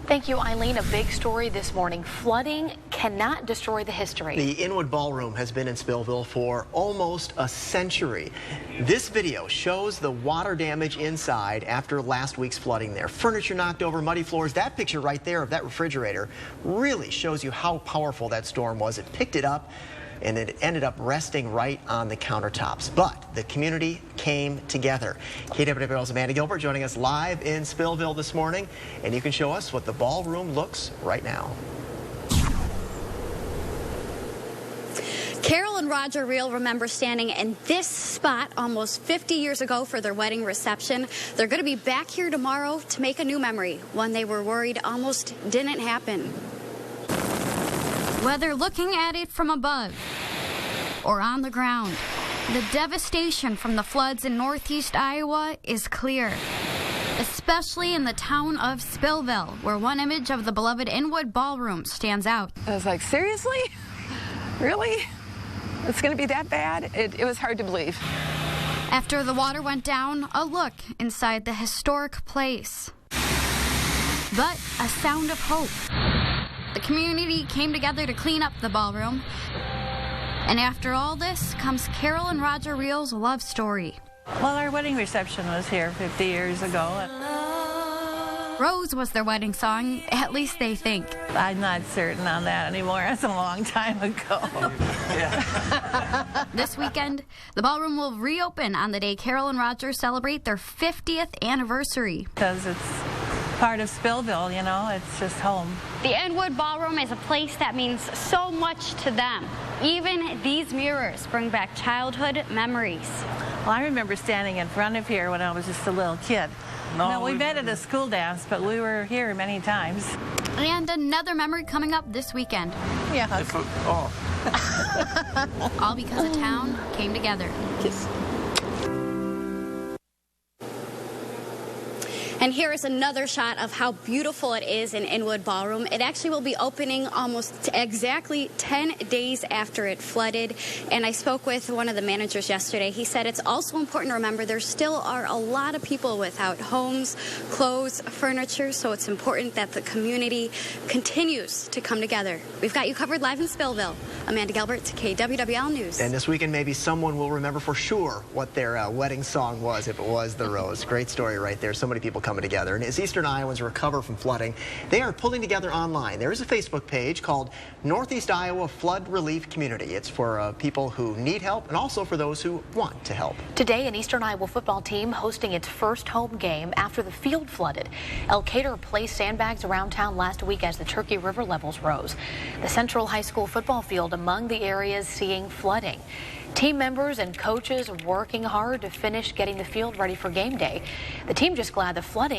Thank you, Eileen. A big story this morning. Flooding cannot destroy the history. The Inwood Ballroom has been in Spillville for almost a century. This video shows the water damage inside after last week's flooding there. Furniture knocked over, muddy floors. That picture right there of that refrigerator really shows you how powerful that storm was. It picked it up and it ended up resting right on the countertops. But the community came together. KWWL's Amanda Gilbert joining us live in Spillville this morning, and you can show us what the ballroom looks right now. Carol and Roger Reel remember standing in this spot almost 50 years ago for their wedding reception. They're going to be back here tomorrow to make a new memory, one they were worried almost didn't happen. Whether looking at it from above or on the ground, the devastation from the floods in northeast Iowa is clear, especially in the town of Spillville, where one image of the beloved Inwood Ballroom stands out. I was like, seriously? Really? It's going to be that bad? It was hard to believe. After the water went down, a look inside the historic place. But a sound of hope. The community came together to clean up the ballroom. And after all this comes Carol and Roger Reel's love story. Well, our wedding reception was here 50 years ago. Rose was their wedding song, at least they think. I'm not certain on that anymore. That's a long time ago. This weekend, the ballroom will reopen on the day Carol and Roger celebrate their 50th anniversary. Because it's part of Spillville, you know, it's just home. The Inwood Ballroom is a place that means so much to them. Even these mirrors bring back childhood memories. Well, I remember standing in front of here when I was just a little kid. No, we met at a school dance, but we were here many times. And another memory coming up this weekend. Yeah. All because the town came together. Kiss. And here is another shot of how beautiful it is in Inwood Ballroom. It actually will be opening almost exactly 10 days after it flooded. And I spoke with one of the managers yesterday. He said it's also important to remember there still are a lot of people without homes, clothes, furniture. So it's important that the community continues to come together. We've got you covered live in Spillville. Amanda Gilbert, KWWL News. And this weekend, maybe someone will remember for sure what their wedding song was, if it was The Rose. Great story right there. So many people coming together. And as Eastern Iowans recover from flooding, they are pulling together online. There is a Facebook page called Northeast Iowa Flood Relief Community. It's for people who need help and also for those who want to help. Today, an Eastern Iowa football team hosting its first home game after the field flooded. Elkader placed sandbags around town last week as the Turkey River levels rose. The Central High School football field among the areas seeing flooding. Team members and coaches working hard to finish getting the field ready for game day. The team just glad the flooding